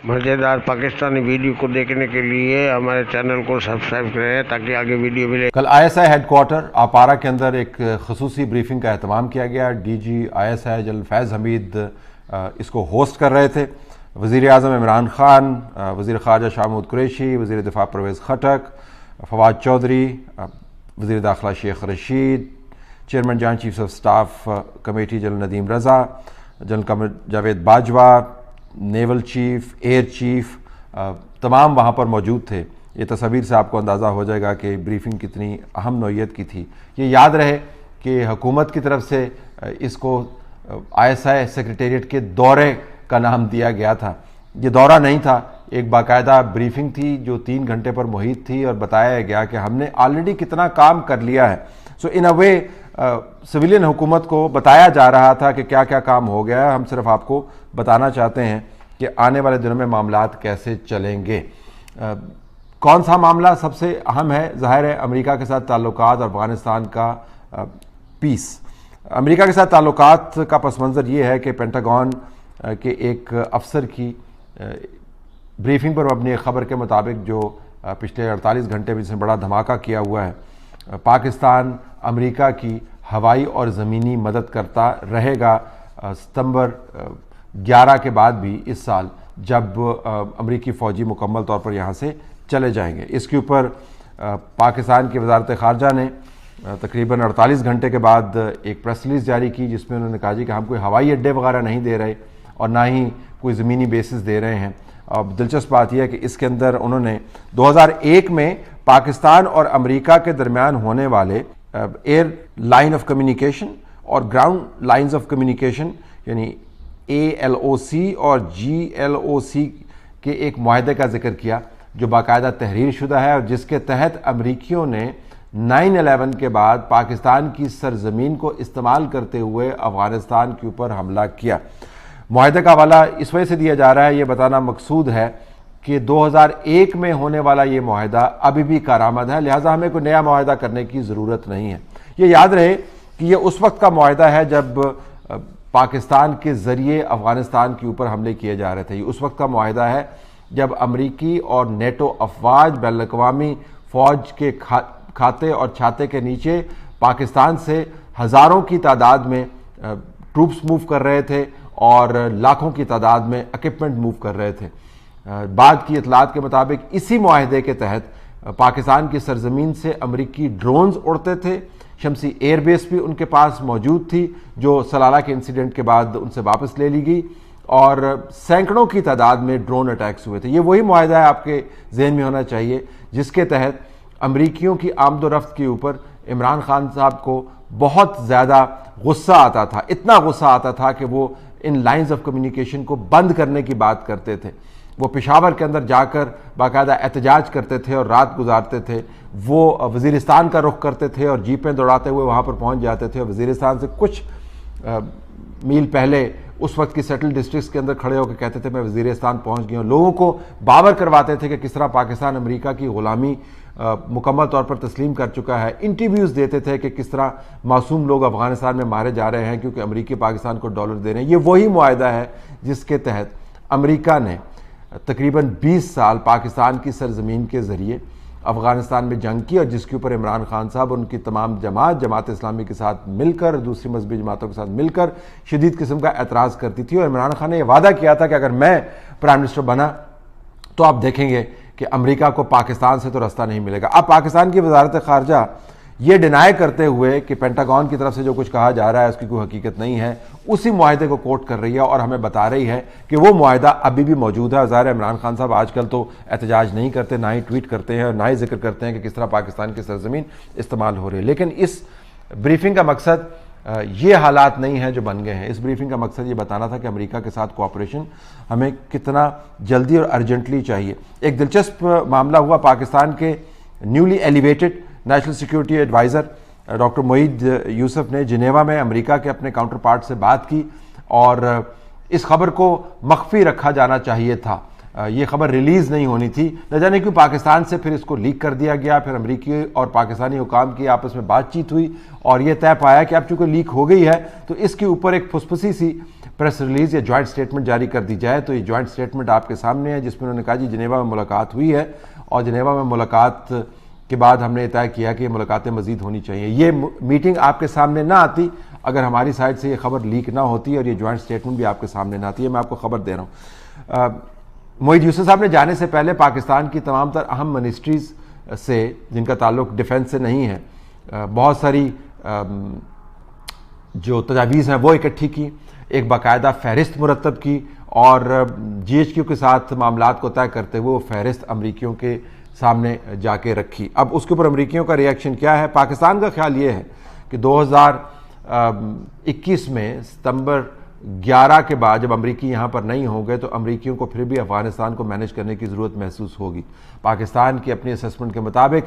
मज़ेदार पाकिस्तानी वीडियो को देखने के लिए हमारे चैनल को सब्सक्राइब करें ताकि आगे वीडियो मिले। कल ISI हेडक्वार्टर अपारा के अंदर एक खसूसी ब्रीफिंग का एहतमाम किया गया। DG ISI जनरल फैज़ हमीद इसको होस्ट कर रहे थे। वज़ीर आज़म इमरान खान, वज़ीर ख़ारजा शाह महमूद कुरैशी, वज़ीर दिफ़ा परवेज़ खटक, फवाद चौधरी, वज़ीर दाखिला Sheikh Rashid, chairman joint chiefs of staff committee general Nadeem Raza, general Javed Bajwa, naval chief, air chief, तमाम वहाँ पर मौजूद थे। ये तस्वीर से आपको अंदाज़ा हो जाएगा कि ब्रीफिंग कितनी अहम नौइयत की थी। ये याद रहे कि हुकूमत की तरफ से इसको ISI सेक्रेटेरिएट के दौरे का नाम दिया गया था। ये दौरा नहीं था, एक बाकायदा ब्रीफिंग थी जो 3 घंटे पर मुहित थी और बताया गया कि हमने ऑलरेडी कितना काम कर लिया है। सो इन अ वे सिविलियन हुकूमत को बताया जा रहा था कि क्या क्या काम हो गया है। हम सिर्फ आपको बताना चाहते हैं कि आने वाले दिनों में मामलात कैसे चलेंगे। कौन सा मामला सबसे अहम है? ज़ाहिर है अमेरिका के साथ ताल्लुकात और अफ़गानिस्तान का पीस। अमेरिका के साथ ताल्लुकात का पस मंज़र ये है कि पेंटागन के एक अफसर की ब्रीफिंग पर अपनी ख़बर के मुताबिक जो पिछले 48 घंटे में जिसने बड़ा धमाका किया हुआ है, पाकिस्तान अमेरिका की हवाई और ज़मीनी मदद करता रहेगा सितंबर 11 के बाद भी इस साल, जब अमेरिकी फ़ौजी मुकम्मल तौर पर यहाँ से चले जाएंगे। इसके ऊपर पाकिस्तान की वज़ारत ख़ारजा ने तकरीबन 48 घंटे के बाद एक प्रेस रिलीज़ जारी की जिसमें उन्होंने कहा जी कि हम कोई हवाई अड्डे वगैरह नहीं दे रहे और ना ही कोई ज़मीनी बेसिस दे रहे हैं। अब दिलचस्प बात यह है कि इसके अंदर उन्होंने 2001 में पाकिस्तान और अमेरिका के दरमियान होने वाले एयर लाइन ऑफ कम्युनिकेशन और ग्राउंड लाइंस ऑफ कम्युनिकेशन यानी ALOC और GLOC के एक मुआहदे का जिक्र किया जो बाकायदा तहरीर शुदा है और जिसके तहत अमरीकियों ने 9/11 के बाद पाकिस्तान की सरजमीन को इस्तेमाल करते हुए अफ़गानिस्तान के ऊपर हमला किया। मुआहदे का हवाला इस वजह से दिया जा रहा है, ये बताना मकसूद है कि 2001 में होने वाला ये मुआहदा अभी भी कारामद है, लिहाजा हमें कोई नया मुआहदा करने की ज़रूरत नहीं है। ये याद रहे कि ये उस वक्त का मुआहदा है जब पाकिस्तान के ज़रिए अफ़गानिस्तान के ऊपर हमले किए जा रहे थे। ये उस वक्त का मुआहदा है जब अमरीकी और नेटो अफवाज बैनुल-अक़वामी फ़ौज के खाते और छाते के नीचे पाकिस्तान से हज़ारों की तादाद में ट्रूप्स मूव कर रहे थे और लाखों की तादाद में इक्विपमेंट मूव कर रहे थे। बाद की इतलात के मुताबिक इसी मुआहदे के तहत पाकिस्तान की सरजमीन से अमरीकी ड्रोन्स उड़ते थे। शमसी एयरबेस भी उनके पास मौजूद थी जो सलाला के इंसिडेंट के बाद उनसे वापस ले ली गई और सैकड़ों की तादाद में ड्रोन अटैक्स हुए थे। ये वही मुआहदा है, आपके जहन में होना चाहिए, जिसके तहत अमरीकियों की आमदोरफ्त के ऊपर इमरान खान साहब को बहुत ज़्यादा गुस्सा आता था। इतना गुस्सा आता था कि वो इन लाइंस ऑफ कम्युनिकेशन को बंद करने की बात करते थे। वो पेशावर के अंदर जाकर बाकायदा एहतजाज करते थे और रात गुजारते थे। वो वज़ीरिस्तान का रुख करते थे और जीपें दौड़ाते हुए वहाँ पर पहुँच जाते थे और वज़ीरिस्तान से कुछ मील पहले उस वक्त की सेटल डिस्ट्रिक्ट्स के अंदर खड़े होकर कहते थे मैं वज़ीरिस्तान पहुँच गया हूँ। लोगों को बावर करवाते थे कि किस तरह पाकिस्तान अमेरिका की ग़ुलामी मुकम्मल तौर पर तस्लीम कर चुका है। इंटरव्यूज़ देते थे कि किस तरह मासूम लोग अफ़गानिस्तान में मारे जा रहे हैं क्योंकि अमेरिकी पाकिस्तान को डॉलर दे रहे हैं। ये वही मुआहदा है जिसके तहत अमेरिका ने तकरीबन 20 साल पाकिस्तान की सरजमीन के ज़रिए अफ़गानिस्तान में जंग की और जिसके ऊपर इमरान खान साहब उनकी तमाम जमात इस्लामी के साथ मिलकर, दूसरी मजहबी जमातों के साथ मिलकर शदीद किस्म का एतराज़ करती थी। और इमरान खान ने यह वादा किया था कि अगर मैं प्राइम मिनिस्टर बना तो आप देखेंगे कि अमेरिका को पाकिस्तान से तो रास्ता नहीं मिलेगा। अब पाकिस्तान की वज़ारत ख़ारजा ये डिनाई करते हुए कि पेंटागन की तरफ से जो कुछ कहा जा रहा है उसकी कोई हकीकत नहीं है, उसी मुआहदे को कोट कर रही है और हमें बता रही है कि वो मुआहदा अभी भी मौजूद है। ज़ाहिर है इमरान खान साहब आजकल तो एहतजाज नहीं करते, ना ही ट्वीट करते हैं और ना ही जिक्र करते हैं कि किस तरह पाकिस्तान की सरजमीन इस्तेमाल हो रही है। लेकिन इस ब्रीफिंग का मकसद ये हालात नहीं है जो बन गए हैं। इस ब्रीफिंग का मकसद ये बताना था कि अमेरिका के साथ कोऑपरेशन हमें कितना जल्दी और अर्जेंटली चाहिए। एक दिलचस्प मामला हुआ, पाकिस्तान के newly elevated national security adviser doctor Moeed Yusuf ने जिनेवा में अमेरिका के अपने काउंटर पार्ट से बात की और इस खबर को मख्फी रखा जाना चाहिए था। ये खबर रिलीज़ नहीं होनी थी, न जाने क्यों पाकिस्तान से फिर इसको लीक कर दिया गया। फिर अमेरिकी और पाकिस्तानी हुकाम की आपस में बातचीत हुई और ये तय पाया कि अब चूँकि लीक हो गई है तो इसके ऊपर एक फुसफुसी सी प्रेस रिलीज़ या जॉइंट स्टेटमेंट जारी कर दी जाए। तो ये जॉइंट स्टेटमेंट आपके सामने है, जिसमें उन्होंने कहा जी जिनेवा में मुलाकात हुई है और जिनेवा में मुलाकात के बाद हमने तय किया कि ये मुलाकातें मज़ीद होनी चाहिए। ये मीटिंग आपके सामने ना आती अगर हमारी साइड से ये खबर लीक ना होती और ये जॉइंट स्टेटमेंट भी आपके सामने ना आती है। मैं आपको खबर दे रहा हूँ, मोईद यूसुफ साहब ने जाने से पहले पाकिस्तान की तमाम तर अहम मिनिस्ट्रीज़ से जिनका ताल्लुक डिफेंस से नहीं है, बहुत सारी जो तजावीज़ हैं वो इकट्ठी की, एक बाकायदा फ़हरिस्त मुरतब की और GHQ के साथ मामलात को तय करते हुए वो फ़हरिस्त अमरीकियों के सामने जाके रखी। अब उसके ऊपर अमरीकियों का रिएक्शन क्या है? पाकिस्तान का ख्याल ये है कि 2021 में सितंबर 11 के बाद जब अमरीकी यहाँ पर नहीं होंगे तो अमरीकियों को फिर भी अफ़गानिस्तान को मैनेज करने की ज़रूरत महसूस होगी। पाकिस्तान की अपनी असेसमेंट के मुताबिक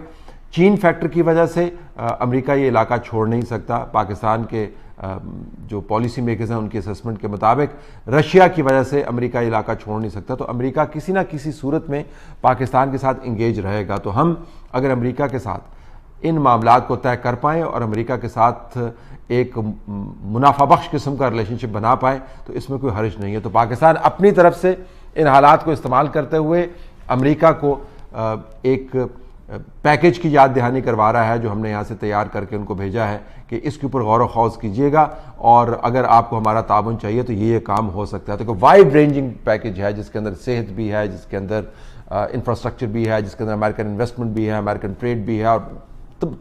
चीन फैक्टर की वजह से अमेरिका ये इलाका छोड़ नहीं सकता। पाकिस्तान के जो पॉलिसी मेकर्स हैं उनकी असेसमेंट के मुताबिक रशिया की वजह से अमेरिका ये इलाका छोड़ नहीं सकता। तो अमेरिका किसी ना किसी सूरत में पाकिस्तान के साथ इंगेज रहेगा। तो हम अगर अमेरिका के साथ इन मामलात को तय कर पाएँ और अमेरिका के साथ एक मुनाफा बख्श किस्म का रिलेशनशिप बना पाएँ तो इसमें कोई हर्ज नहीं है। तो पाकिस्तान अपनी तरफ से इन हालात को इस्तेमाल करते हुए अमेरिका को एक पैकेज की याद दहानी करवा रहा है जो हमने यहाँ से तैयार करके उनको भेजा है कि इसके ऊपर गौर व खौज कीजिएगा और अगर आपको हमारा ताउन चाहिए तो ये काम हो सकता है। तो वाइड रेंजिंग पैकेज है जिसके अंदर सेहत भी है, जिसके अंदर इंफ्रास्ट्रक्चर भी है, जिसके अंदर अमेरिकन इन्वेस्टमेंट भी है, अमेरिकन ट्रेड भी है और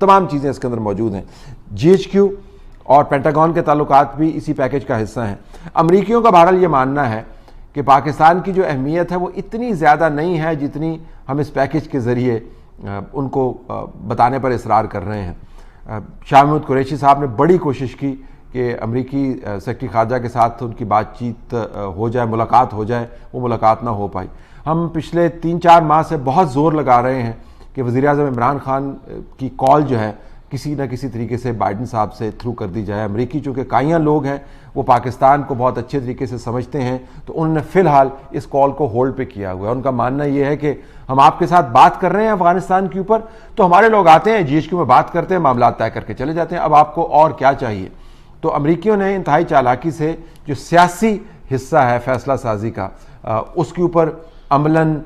तमाम चीज़ें इसके अंदर मौजूद हैं। GHQ और पेंटागन के ताल्लुकात भी इसी पैकेज का हिस्सा हैं। अमरीकियों का बहरहाल ये मानना है कि पाकिस्तान की जो अहमियत है वो इतनी ज़्यादा नहीं है जितनी हम इस पैकेज के ज़रिए उनको बताने पर इसरार कर रहे हैं। शाह महमूद कुरैशी साहब ने बड़ी कोशिश की कि अमरीकी सेक्रेटरी खारजा के साथ उनकी बातचीत हो जाए, मुलाकात हो जाए, वो मुलाकात ना हो पाई। हम पिछले 3-4 माह से बहुत ज़ोर लगा रहे हैं कि वज़ीर-ए-आज़म इमरान खान की कॉल जो है किसी न किसी तरीके से बाइडन साहब से थ्रू कर दी जाए। अमरीकी चूँकि काइयाँ लोग हैं, वो पाकिस्तान को बहुत अच्छे तरीके से समझते हैं, तो उन्होंने फ़िलहाल इस कॉल को होल्ड पे किया हुआ है। उनका मानना ये है कि हम आपके साथ बात कर रहे हैं अफ़गानिस्तान के ऊपर, तो हमारे लोग आते हैं GHQ में बात करते हैं, मामला तय करके चले जाते हैं, अब आपको और क्या चाहिए। तो अमरीकियों ने इंतहाई चालाकी से जो सियासी हिस्सा है फैसला साजी का, उसके ऊपर अमलन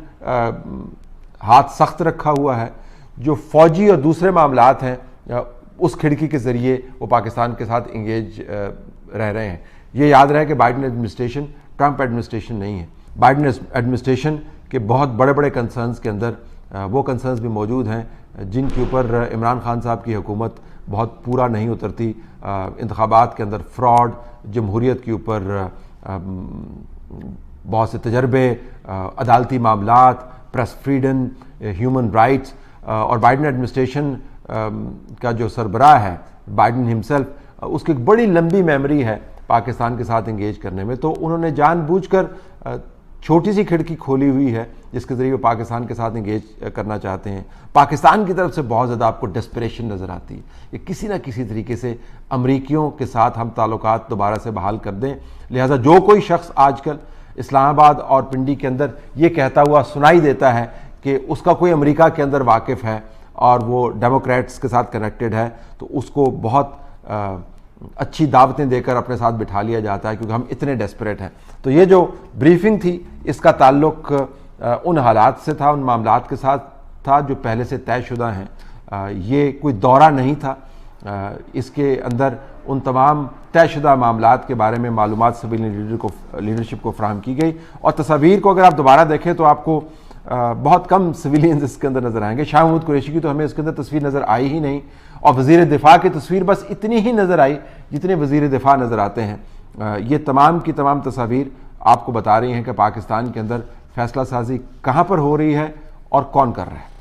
हाथ सख्त रखा हुआ है। जो फ़ौजी और दूसरे मामलात हैं उस खिड़की के ज़रिए वो पाकिस्तान के साथ इंगेज रह रहे हैं। ये याद रहे कि बाइडन एडमिनिस्ट्रेशन ट्रंप एडमिनिस्ट्रेशन नहीं है। बाइडन एडमिनिस्ट्रेशन के बहुत बड़े बड़े कंसर्न्स के अंदर वो कंसर्न्स भी मौजूद हैं जिनके ऊपर इमरान खान साहब की हुकूमत बहुत पूरा नहीं उतरती। इंतखाबात के अंदर फ्रॉड, जमहूरियत के ऊपर बहुत से तजर्बे, अदालती मामलात, प्रेस फ्रीडम, ह्यूमन राइट्स और बाइडन एडमिनिस्ट्रेशन का जो सरबराह है बाइडन हिमसेल्फ, उसकी एक बड़ी लंबी मेमोरी है पाकिस्तान के साथ इंगेज करने में। तो उन्होंने जानबूझकर छोटी सी खिड़की खोली हुई है जिसके ज़रिए वो पाकिस्तान के साथ इंगेज करना चाहते हैं। पाकिस्तान की तरफ से बहुत ज़्यादा आपको डेस्परेशन नज़र आती है कि किसी न किसी तरीके से अमरीकियों के साथ हम ताल्लुकात दोबारा से बहाल कर दें। लिहाजा जो कोई शख्स आजकल इस्लामाबाद और पिंडी के अंदर ये कहता हुआ सुनाई देता है कि उसका कोई अमेरिका के अंदर वाकिफ़ है और वो डेमोक्रेट्स के साथ कनेक्टेड है, तो उसको बहुत अच्छी दावतें देकर अपने साथ बिठा लिया जाता है क्योंकि हम इतने डेस्परेट हैं। तो ये जो ब्रीफिंग थी इसका ताल्लुक उन हालात से था, उन मामलात के साथ था जो पहले से तयशुदा हैं। ये कोई दौरा नहीं था, इसके अंदर उन तमाम तयशुदा मामलात के बारे में मालूमात सिविल लीडरशिप को फराहम की गई। और तस्वीर को अगर आप दोबारा देखें तो आपको बहुत कम सिविलियंस इसके अंदर नज़र आएंगे। शाह महमूद कुरैशी की तो हमें इसके अंदर तस्वीर नज़र आई ही नहीं और वज़ीर दिफा की तस्वीर बस इतनी ही नज़र आई जितने वज़ीर दिफा नज़र आते हैं। ये तमाम की तमाम तस्वीर आपको बता रही हैं कि पाकिस्तान के अंदर फैसला साजी कहाँ पर हो रही है और कौन कर रहा है।